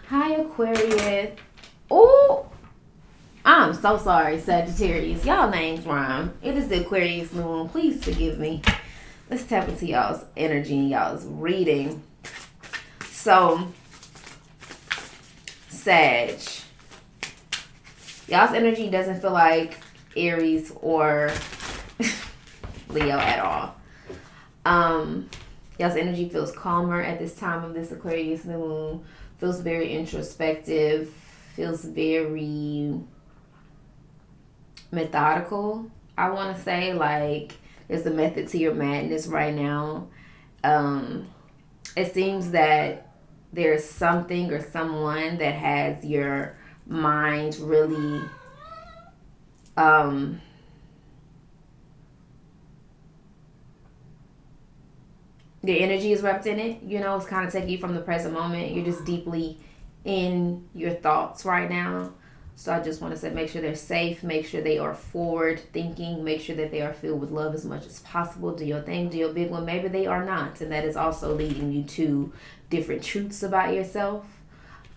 Hi, Aquarius. Oh, I'm so sorry, Sagittarius. Y'all names rhyme. It is the Aquarius new moon. Please forgive me. Let's tap into y'all's energy and y'all's reading. So, Sag. Y'all's energy doesn't feel like Aries or Leo at all. Y'all's energy feels calmer at this time of this Aquarius new moon. Feels very introspective. Feels very methodical. I want to say, like, there's a method to your madness right now. It seems that there's something or someone that has your mind really the energy is wrapped in it. You know, it's kind of taking you from the present moment. You're just deeply in your thoughts right now. So I just want to say, make sure they're safe, make sure they are forward thinking, make sure that they are filled with love as much as possible. Do your thing, do your big one. Maybe they are not, and that is also leading you to different truths about yourself.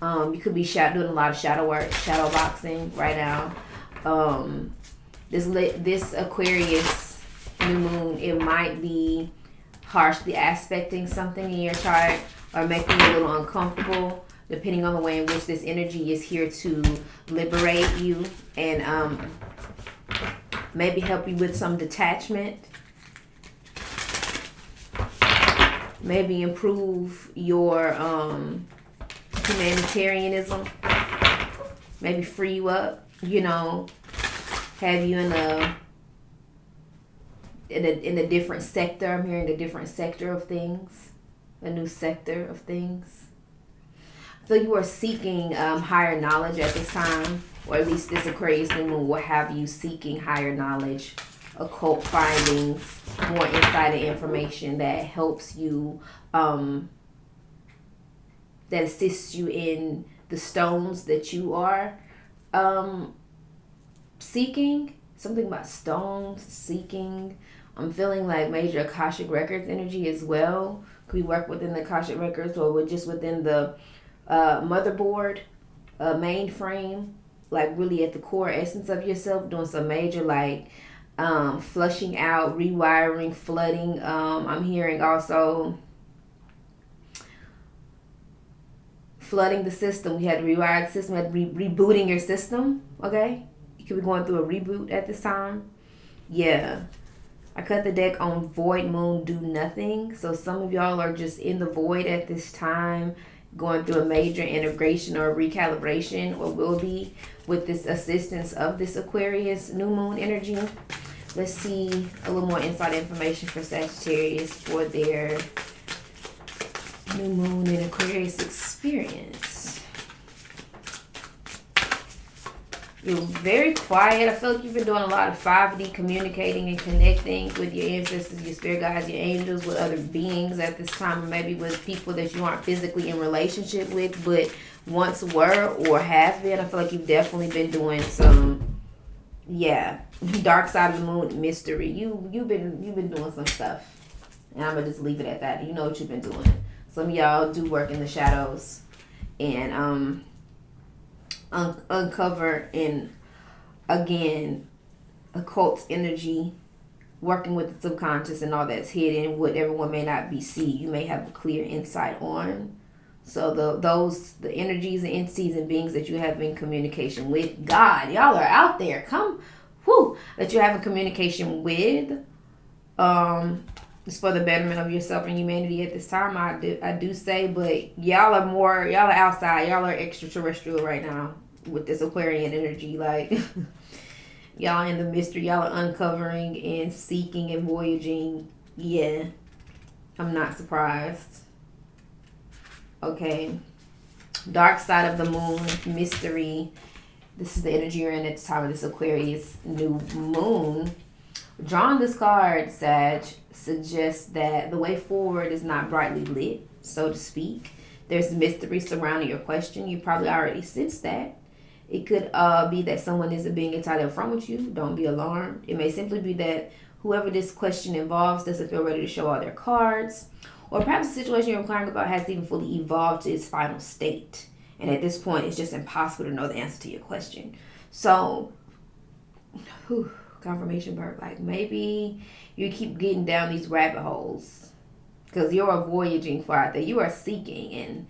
You could be doing a lot of shadow work, shadow boxing right now. This Aquarius new moon, it might be harshly aspecting something in your chart or making you a little uncomfortable, depending on the way in which this energy is here to liberate you and maybe help you with some detachment. Maybe improve your humanitarianism. Maybe free you up, you know, have you in a different sector. I'm hearing a different sector of things, a new sector of things. So you are seeking higher knowledge at this time, or at least this Aquarius new moon will have you seeking higher knowledge, occult findings, more insider information that helps you, that assists you in the stones that you are seeking. Something about stones, seeking. I'm feeling like major Akashic Records energy as well. Could we work within the Akashic Records or just within the motherboard, mainframe, like really at the core essence of yourself, doing some major like flushing out, rewiring, flooding. I'm hearing also flooding the system. We had to rewire the system, we had to rebooting your system, okay? You could be going through a reboot at this time. Yeah. I cut the deck on void moon, do nothing. So some of y'all are just in the void at this time, going through a major integration or recalibration, or will be, with this assistance of this Aquarius new moon energy. Let's see a little more inside information for Sagittarius for their new moon and Aquarius experience. You're very quiet. I feel like you've been doing a lot of 5D communicating and connecting with your ancestors, your spirit guides, your angels, with other beings at this time, or maybe with people that you aren't physically in relationship with, but once were or have been. I feel like you've definitely been doing some, dark side of the moon mystery. You've been doing some stuff, and I'm gonna just leave it at that. You know what you've been doing. Some of y'all do work in the shadows, and uncover and again occult energy, working with the subconscious and all that's hidden, what everyone may not be see, you may have a clear insight on. So the energies and entities and beings that you have in communication with, God, y'all are out there, that you have a communication with, it's for the betterment of yourself and humanity at this time, I do say. But y'all are outside, y'all are extraterrestrial right now with this Aquarian energy. Like, y'all in the mystery, y'all are uncovering and seeking and voyaging. Yeah, I'm not surprised. Okay, dark side of the moon, mystery. This is the energy you're in at the time of this Aquarius new moon. Drawing this card, Sag, suggests that the way forward is not brightly lit, so to speak. There's mystery surrounding your question. You probably already sensed that. It could be that someone isn't being entirely upfront with you. Don't be alarmed. It may simply be that whoever this question involves doesn't feel ready to show all their cards. Or perhaps the situation you're inquiring about hasn't even fully evolved to its final state. And at this point, it's just impossible to know the answer to your question. So, confirmation bird, like maybe you keep getting down these rabbit holes because you're a voyaging for out there. You are seeking, and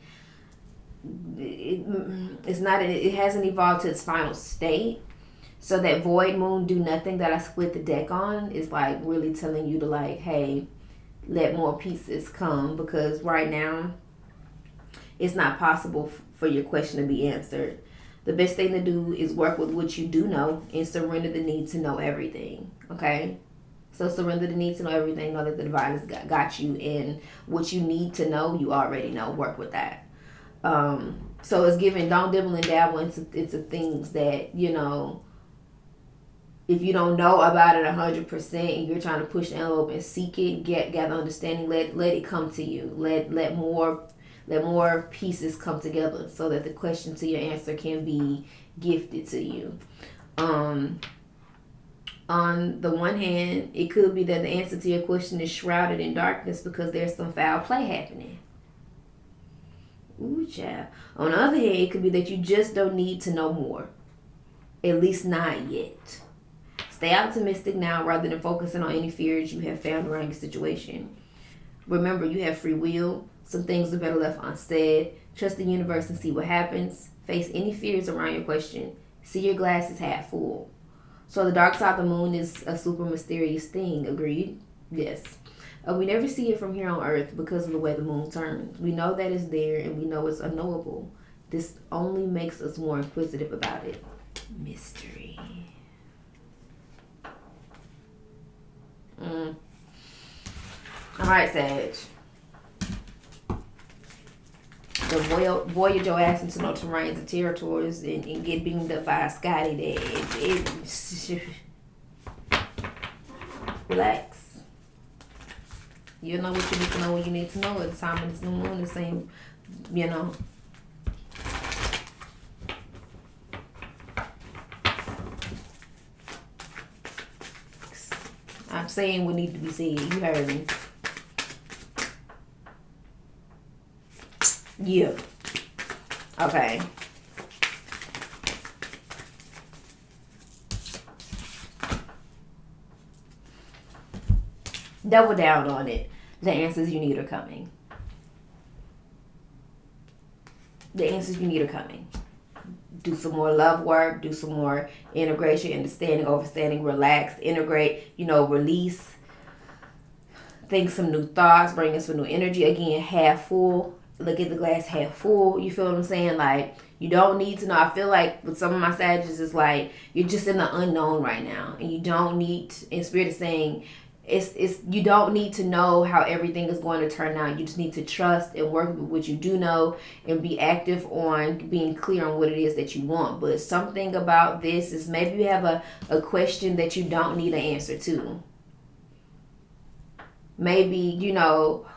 it hasn't evolved to its final state. So that void moon do nothing that I split the deck on is like really telling you to like, hey, let more pieces come, because right now it's not possible for your question to be answered. The best thing to do is work with what you do know and surrender the need to know everything. Okay? So surrender the need to know everything. Know that the divine has got you, and what you need to know, you already know. Work with that. So it's giving, don't dibble and dabble into things that, you know, if you don't know about it 100% and you're trying to push the envelope and seek it, gather understanding, let it come to you. Let more pieces come together so that the question to your answer can be gifted to you. On the one hand, it could be that the answer to your question is shrouded in darkness because there's some foul play happening. Ooh, child. On the other hand, it could be that you just don't need to know more. At least not yet. Stay optimistic now rather than focusing on any fears you have found around your situation. Remember, you have free will. Some things are better left unsaid. Trust the universe and see what happens. Face any fears around your question. See your glass is half full. So the dark side of the moon is a super mysterious thing. Agreed? Yes. We never see it from here on Earth because of the way the moon turns. We know that it's there and we know it's unknowable. This only makes us more inquisitive about it. Mystery. Alright, Sag. The voyage your ass into no terrains and territories and get beamed up by a Scotty that relax. You know what you need to know when you need to know at the time of this new moon. The same, you know. I'm saying what needs to be said. You heard me. Yeah. Okay. Double down on it. The answers you need are coming. The answers you need are coming. Do some more love work. Do some more integration, understanding, overstanding, relax, integrate, release. Think some new thoughts. Bring in some new energy. Again, half full. Look at the glass half full. You feel what I'm saying? Like, you don't need to know. I feel like with some of my Sagittarius, it's like you're just in the unknown right now. And you don't need, and Spirit is saying, you don't need to know how everything is going to turn out. You just need to trust and work with what you do know and be active on being clear on what it is that you want. But something about this is maybe you have a question that you don't need an answer to. Maybe,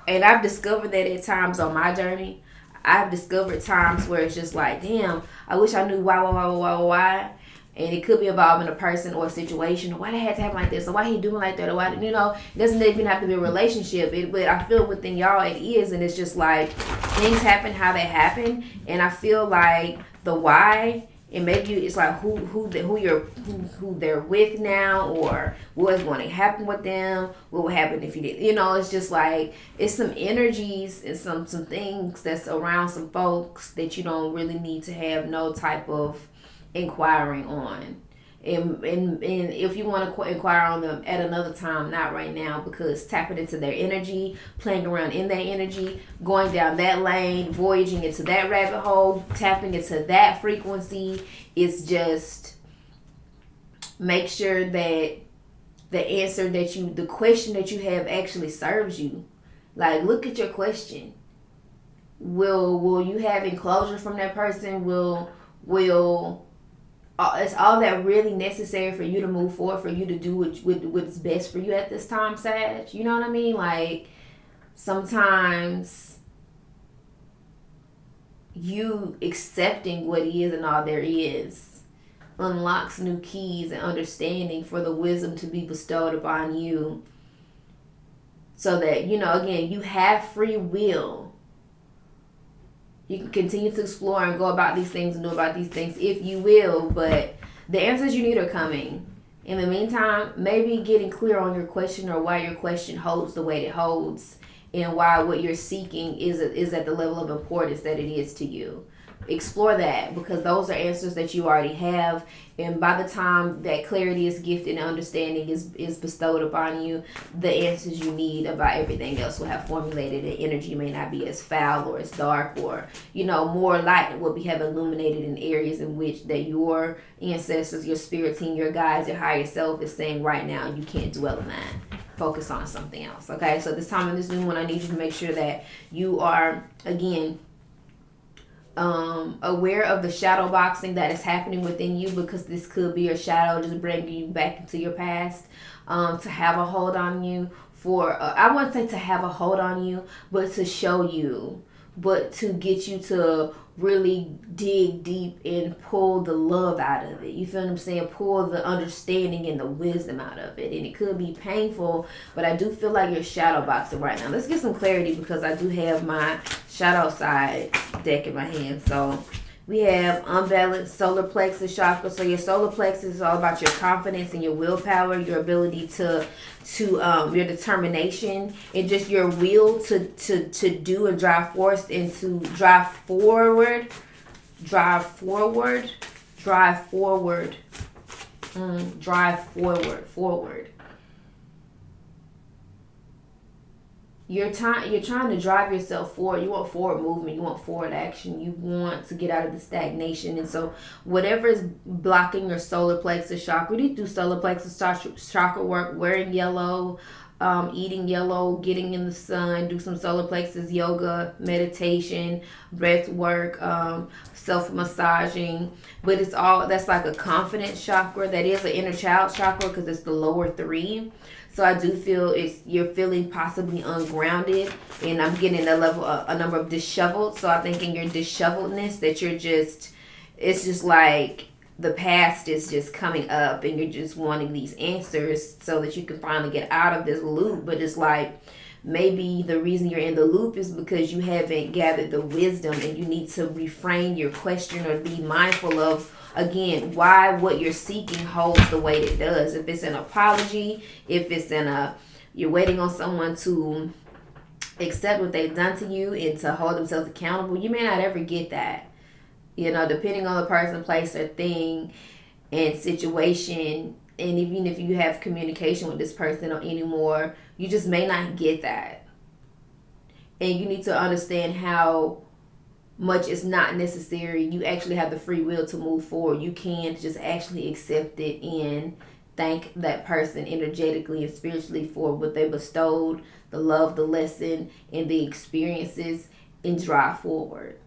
and I've discovered that at times on my journey. I've discovered times where it's just like, damn, I wish I knew why. And it could be involving a person or a situation. Why they had to happen like this? Or why he doing like that? Or why, it doesn't even have to be a relationship. But I feel within y'all it is. And it's just like things happen how they happen. And I feel like the why, and maybe it's like who they're with now, or what's going to happen with them, what would happen if you did. It's just like it's some energies and some things that's around some folks that you don't really need to have no type of inquiring on. And if you want to inquire on them at another time, not right now, because tapping into their energy, playing around in their energy, going down that lane, voyaging into that rabbit hole, tapping into that frequency, it's just make sure that the question that you have actually serves you. Like, look at your question. Will you have enclosure from that person? Will it's all that really necessary for you to move forward, for you to do what's best for you at this time, Sag? You know what I mean? Like, sometimes you accepting what is and all there is unlocks new keys and understanding for the wisdom to be bestowed upon you, so that, again, you have free will. You can continue to explore and go about these things and do about these things if you will, but the answers you need are coming. In the meantime, maybe getting clear on your question or why your question holds the weight it holds and why what you're seeking is at the level of importance that it is to you. Explore that, because those are answers that you already have, and by the time that clarity is gifted and understanding is bestowed upon you, the answers you need about everything else will have formulated, and energy may not be as foul or as dark, or more light will have illuminated in areas in which that your ancestors, your spirit team, your guides, your higher self is saying right now you can't dwell in that. Focus on something else. Okay, so this time in this new one, I need you to make sure that you are, again, aware of the shadow boxing that is happening within you, because this could be a shadow just bringing you back into your past, to have a hold on you for I wouldn't say to have a hold on you, but to show you, but to get you to really dig deep and pull the love out of it. You feel what I'm saying? Pull the understanding and the wisdom out of it. And it could be painful, but I do feel like you're shadow boxing right now. Let's get some clarity, because I do have my shadow side deck in my hand. So we have unbalanced solar plexus chakra. So your solar plexus is all about your confidence and your willpower, your ability to your determination, and just your will to do and drive force and to drive forward. You're trying to drive yourself forward. You want forward movement. You want forward action. You want to get out of the stagnation. And so whatever is blocking your solar plexus chakra, you do solar plexus chakra work, wearing yellow, eating yellow, getting in the sun, do some solar plexus yoga, meditation, breath work, self-massaging. But that's like a confidence chakra. That is an inner child chakra, because it's the lower 3. So I do feel you're feeling possibly ungrounded, and I'm getting a number of disheveled. So I think in your disheveledness that it's just like the past is just coming up, and you're just wanting these answers so that you can finally get out of this loop. But it's like maybe the reason you're in the loop is because you haven't gathered the wisdom, and you need to reframe your question or be mindful of, again, why what you're seeking holds the weight it does. If it's an apology, if it's you're waiting on someone to accept what they've done to you and to hold themselves accountable, you may not ever get that. Depending on the person, place, or thing and situation, and even if you have communication with this person or anymore, you just may not get that. And you need to understand how much is not necessary. You actually have the free will to move forward. You can just actually accept it and thank that person energetically and spiritually for what they bestowed, the love, the lesson, and the experiences, and drive forward.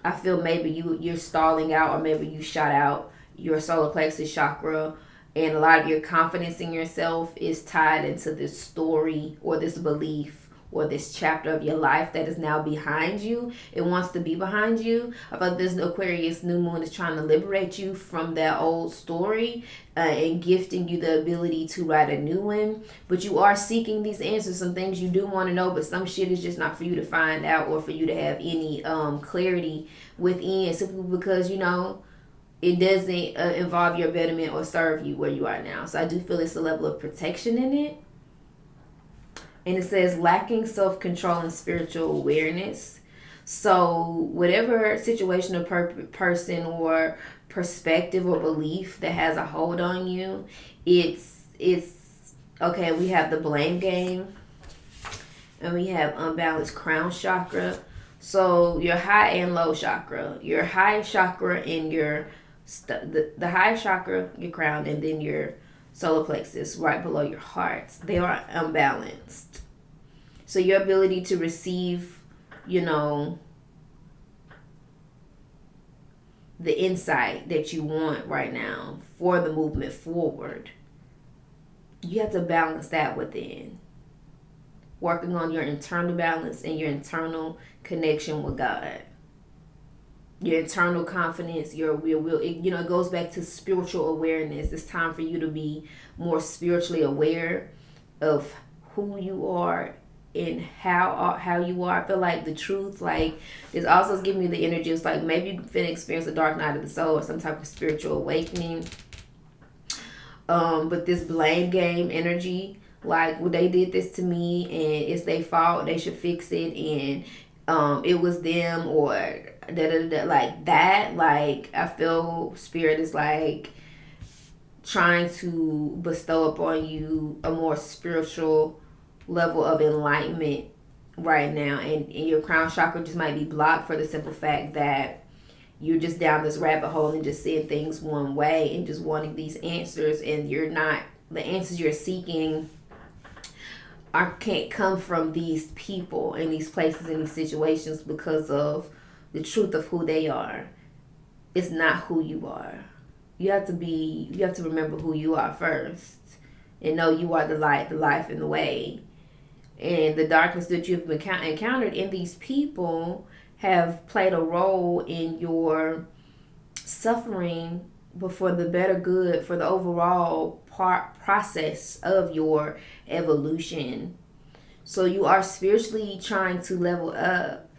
I feel maybe you're stalling out, or maybe you shot out your solar plexus chakra, and a lot of your confidence in yourself is tied into this story or this belief or this chapter of your life that is now behind you. It wants to be behind you. About this Aquarius new moon is trying to liberate you from that old story, and gifting you the ability to write a new one. But you are seeking these answers, some things you do want to know, but some shit is just not for you to find out or for you to have any clarity within, simply because it doesn't involve your betterment or serve you where you are now. So I do feel it's a level of protection in it. And it says lacking self-control and spiritual awareness. So whatever situation or person or perspective or belief that has a hold on you, it's okay. We have the blame game, and we have unbalanced crown chakra. So your high and low chakra, your high chakra and your the high chakra, your crown, and then your solar plexus right below your heart, they are unbalanced. So your ability to receive, the insight that you want right now for the movement forward, you have to balance that within. Working on your internal balance and your internal connection with God. Your internal confidence, your will. It goes back to spiritual awareness. It's time for you to be more spiritually aware of who you are in how you are. I feel like the truth, like, this also is giving me the energy. It's like maybe you finna experience a dark night of the soul or some type of spiritual awakening. But this blame game energy, like, well, they did this to me and it's their fault, they should fix it, and it was them, or like that. Like, I feel spirit is like trying to bestow upon you a more spiritual level of enlightenment right now, and your crown chakra just might be blocked for the simple fact that you're just down this rabbit hole and just seeing things one way and just wanting these answers, and you're not, the answers you're seeking can't come from these people and these places and these situations because of the truth of who they are. It's not who you are. You have to remember who you are first and know you are the light, the life, and the way. And the darkness that you've been encountered in these people have played a role in your suffering, but for the better good, for the overall process of your evolution. So you are spiritually trying to level up.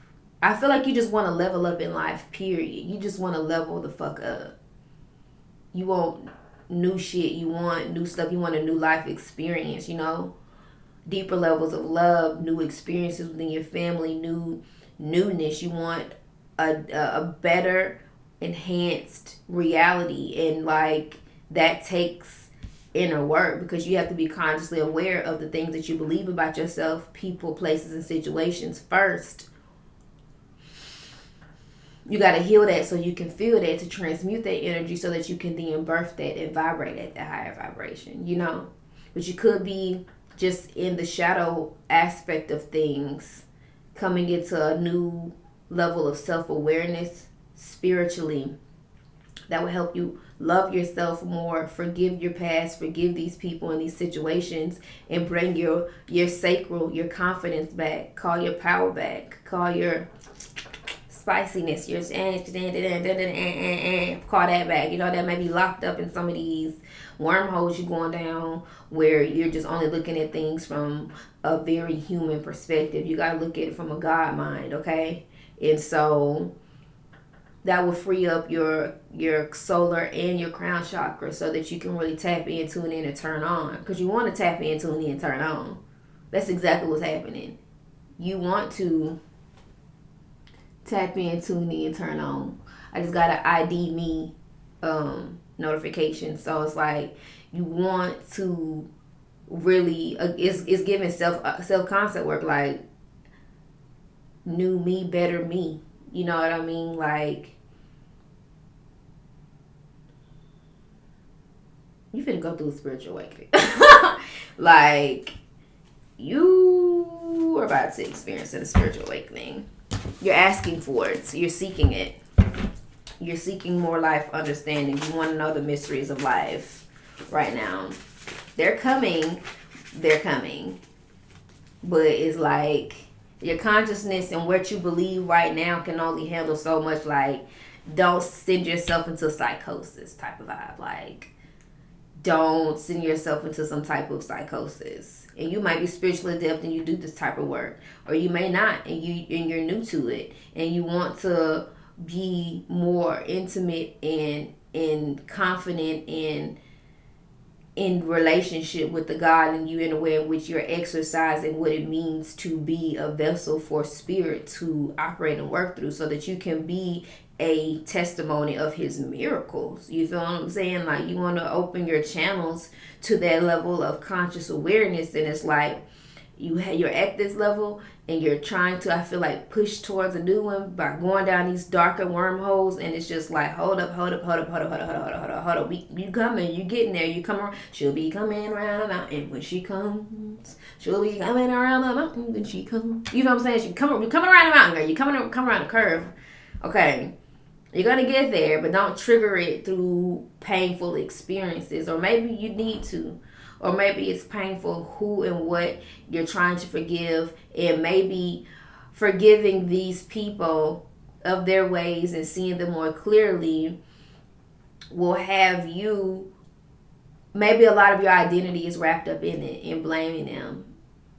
I feel like you just want to level up in life, period. You just want to level the fuck up. You want new shit. You want new stuff. You want a new life experience, deeper levels of love, new experiences within your family, newness. You want a better, enhanced reality, and like that takes inner work, because you have to be consciously aware of the things that you believe about yourself, people, places, and situations first. You got to heal that so you can feel that, to transmute that energy so that you can then birth that and vibrate at the higher vibration, But you could be just in the shadow aspect of things, coming into a new level of self-awareness spiritually that will help you love yourself more, forgive your past, forgive these people and these situations, and bring your sacral, your confidence back, call your power back, call your spiciness, your call that back. That may be locked up in some of these wormholes you're going down, where you're just only looking at things from a very human perspective. You got to look at it from a God mind, okay? And so that will free up your solar and your crown chakra so that you can really tap in, tune in, and turn on. Because you want to tap in, tune in, and turn on. That's exactly what's happening. You want to tap in, tune in, and turn on. I just got an ID me notification. So it's like you want to really, it's giving self-concept work, like new me, better me. You know what I mean? Like, you finna go through a spiritual awakening. Like, you are about to experience a spiritual awakening. You're asking for it. So you're seeking it. You're seeking more life understanding. You want to know the mysteries of life right now. They're coming. But it's like your consciousness and what you believe right now can only handle so much. Like, don't send yourself into psychosis type of vibe. Like, don't send yourself into some type of psychosis. And you might be spiritually adept and you do this type of work, or you may not, and you're new to it, and you want to be more intimate and confident in relationship with the God in you, in a way in which you're exercising what it means to be a vessel for spirit to operate and work through, so that you can be a testimony of his miracles. You feel what I'm saying? Like, you want to open your channels to that level of conscious awareness, and it's like you're at this level and you're trying to, I feel like, push towards a new one by going down these darker wormholes, and it's just like, hold up, you coming, you getting there, you come around, she'll be coming around the mountain when she comes, she'll be coming around the mountain when she comes. You know what I'm saying? You come around the mountain, girl, you come around the curve. Okay, you're going to get there, but don't trigger it through painful experiences. Or maybe you need to. Or maybe it's painful who and what you're trying to forgive. And maybe forgiving these people of their ways and seeing them more clearly will have you, maybe a lot of your identity is wrapped up in it and blaming them.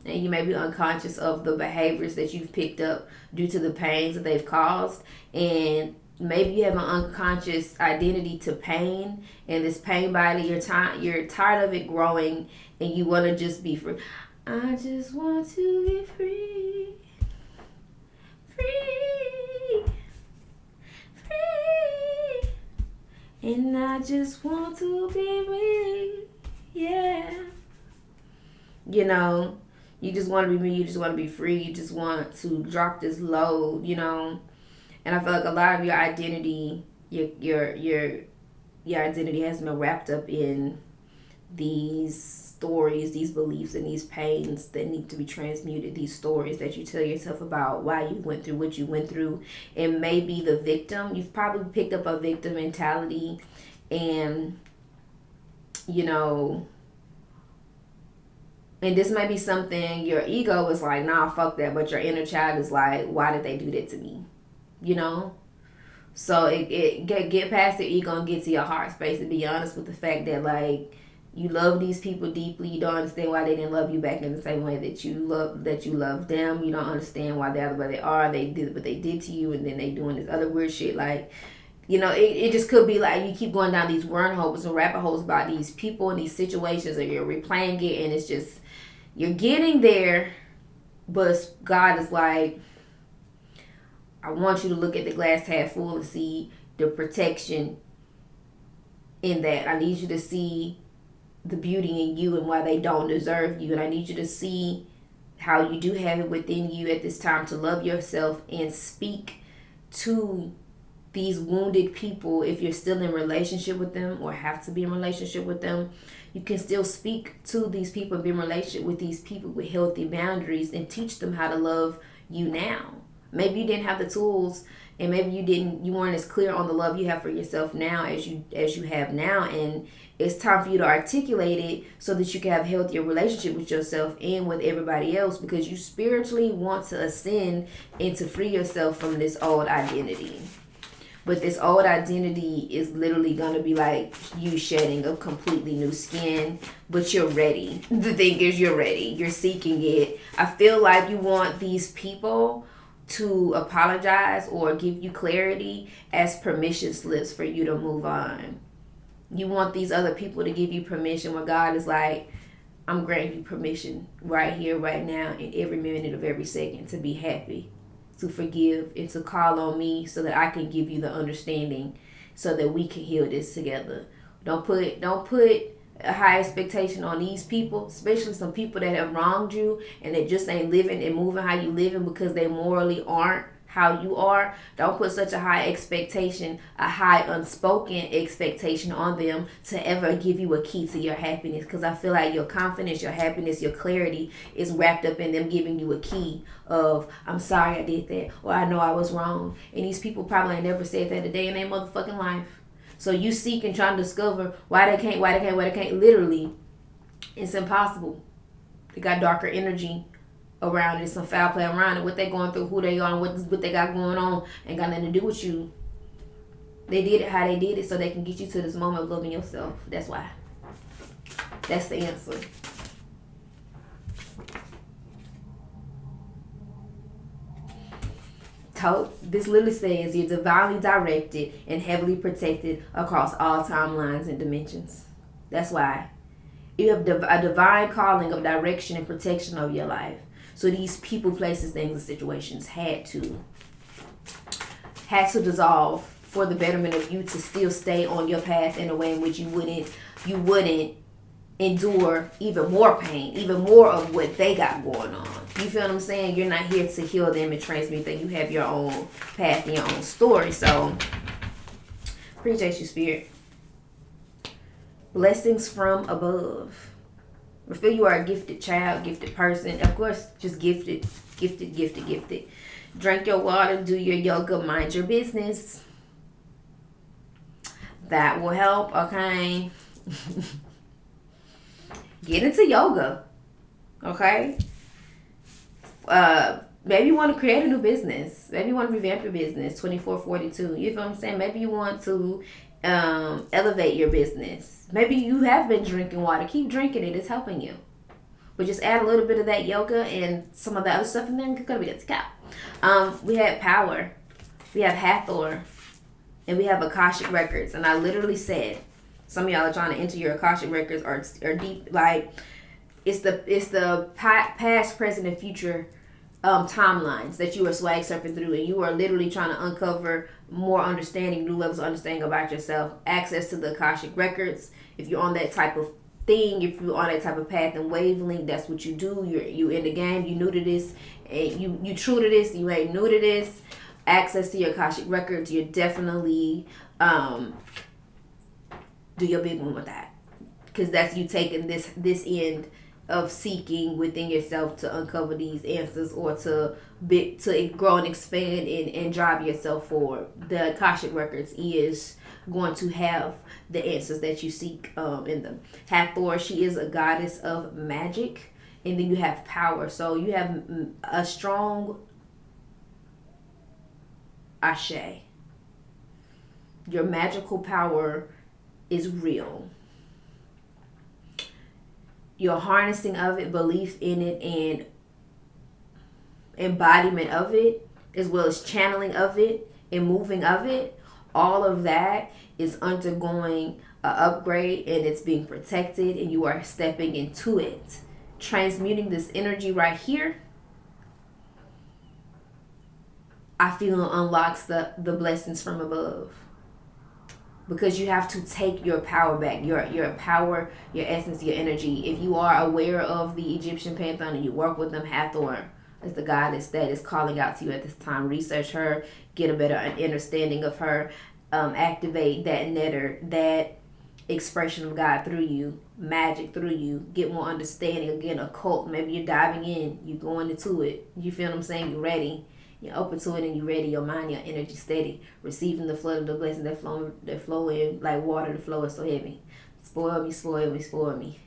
And you may be unconscious of the behaviors that you've picked up due to the pains that they've caused. And maybe you have an unconscious identity to pain, and this pain body, you're tired of it growing, and you want to just be free. I just want to be free. Free. Free. And I just want to be me. Yeah. You know, you just want to be me. You just want to be free. You just want to drop this load, you know. And I feel like a lot of your identity, your identity has been wrapped up in these stories, these beliefs, and these pains that need to be transmuted. These stories that you tell yourself about why you went through what you went through. And maybe the victim, you've probably picked up a victim mentality, and you know, and this may be something your ego is like, nah, fuck that, but your inner child is like, why did they do that to me? You know? So it get past the ego and get to your heart space, and be honest with the fact that, like, you love these people deeply. You don't understand why they didn't love you back in the same way that you love them. You don't understand why they are the way they are. They did what they did to you, and then they doing this other weird shit. Like, you know, it just could be like you keep going down these wormholes and rabbit holes about these people and these situations, or you're replaying it, and it's just, you're getting there, but God is like, I want you to look at the glass half full and see the protection in that. I need you to see the beauty in you and why they don't deserve you. And I need you to see how you do have it within you at this time to love yourself and speak to these wounded people. If you're still in relationship with them or have to be in relationship with them, you can still speak to these people and be in relationship with these people with healthy boundaries and teach them how to love you now. Maybe you didn't have the tools, and maybe you weren't as clear on the love you have for yourself now as you have now, and it's time for you to articulate it so that you can have a healthier relationship with yourself and with everybody else, because you spiritually want to ascend and to free yourself from this old identity. But this old identity is literally going to be like you shedding a completely new skin, but you're ready. The thing is, you're ready. You're seeking it. I feel like you want these people to apologize or give you clarity as permission slips for you to move on. You want these other people to give you permission, where God is like, I'm granting you permission right here, right now, in every minute of every second to be happy, to forgive, and to call on me so that I can give you the understanding so that we can heal this together. Don't put a high expectation on these people, especially some people that have wronged you and they just ain't living and moving how you living because they morally aren't how you are. Don't put such a high expectation, a high unspoken expectation on them to ever give you a key to your happiness, because I feel like your confidence, your happiness, your clarity is wrapped up in them giving you a key of, I'm sorry I did that, or I know I was wrong. And these people probably ain't never said that a day in their motherfucking life. So you seek and try to discover why they can't. Literally, it's impossible. They got darker energy around it, some foul play around it. What they going through, who they are, and what they got going on ain't got nothing to do with you. They did it how they did it so they can get you to this moment of loving yourself. That's why. That's the answer. This literally says you're divinely directed and heavily protected across all timelines and dimensions. That's why. You have a divine calling of direction and protection of your life. So these people, places, things, and situations had to dissolve for the betterment of you to still stay on your path in a way in which you wouldn't endure even more pain, even more of what they got going on. You feel what I'm saying? You're not here to heal them and transmute them. You have your own path and your own story. So, appreciate you, Spirit. Blessings from above. I feel you are a gifted child, gifted person. Of course, just gifted. Drink your water, do your yoga, mind your business. That will help, okay? Get into yoga, okay? Maybe you want to create a new business. Maybe you want to revamp your business, 2442. You know what I'm saying? Maybe you want to elevate your business. Maybe you have been drinking water. Keep drinking it. It's helping you. But just add a little bit of that yoga and some of the other stuff in there, and you're gonna be good to go. We had power, we have Hathor, and we have Akashic records. And I literally said, some of y'all are trying to enter your Akashic records are deep, like it's the past, present, and future timelines that you are swag surfing through, and you are literally trying to uncover more understanding, new levels of understanding about yourself. Access to the Akashic records. If you're on that type of thing, if you're on that type of path and wavelength, that's what you do. You in the game. You new to this, and you true to this. You ain't new to this. Access to your Akashic records. You're definitely do your big one with that, because that's you taking this end of seeking within yourself to uncover these answers, or to grow and expand and drive yourself forward. The Akashic records is going to have the answers that you seek in them. Hathor, she is a goddess of magic, and then you have power. So you have a strong Ashe. Your magical power is real. Your harnessing of it, belief in it, and embodiment of it, as well as channeling of it and moving of it, all of that is undergoing an upgrade, and it's being protected, and you are stepping into it. Transmuting this energy right here, I feel unlocks the blessings from above. Because you have to take your power back, your power, your essence, your energy. If you are aware of the Egyptian pantheon and you work with them, Hathor is the goddess that is calling out to you at this time. Research her, get a better understanding of her, activate that netter, that expression of God through you, magic through you, get more understanding. Again, occult, maybe you're diving in, you're going into it. You feel what I'm saying? You're ready. You're open to it and you're ready. Your mind, your energy steady. Receiving the flood of the blessings that flow in like water. The flow is so heavy. Spoil me, spoil me, spoil me.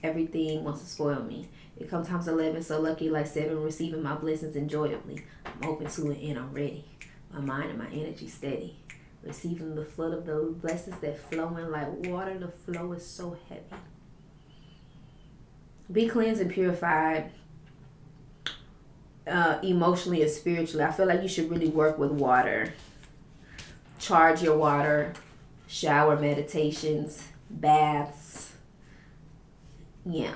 Everything wants to spoil me. It comes times 11, so lucky like 7, receiving my blessings enjoyably. I'm open to it and I'm ready. My mind and my energy steady. Receiving the flood of the blessings that flow in like water. The flow is so heavy. Be cleansed and purified. Emotionally and spiritually. I feel like you should really work with water. Charge your water. Shower meditations. Baths. Yeah.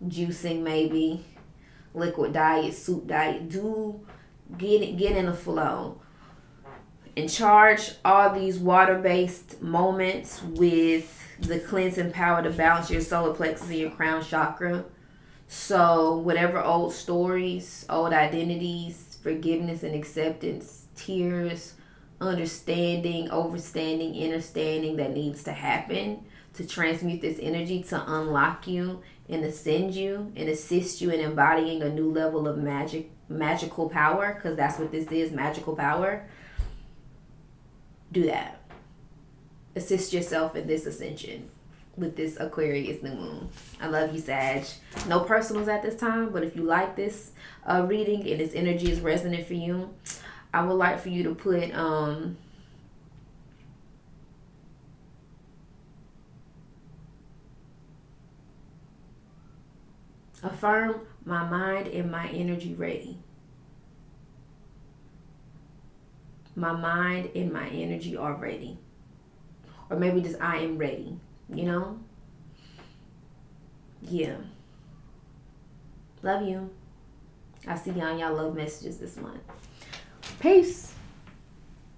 Juicing maybe. Liquid diet. Soup diet. Get in the flow. And charge all these water-based moments with the cleansing power to balance your solar plexus and your crown chakra. So whatever old stories, old identities, forgiveness and acceptance, tears, understanding, overstanding, understanding that needs to happen to transmute this energy, to unlock you and ascend you and assist you in embodying a new level of magical power, because that's what this is, magical power. Do that. Assist yourself in this ascension with this Aquarius new moon. I love you, Sag. No personals at this time, but if you like this reading and this energy is resonant for you, I would like for you to put affirm my mind and my energy ready. My mind and my energy are ready. Or maybe just I am ready. You know? Yeah. Love you. I'll see y'all in y'all love messages this month. Peace.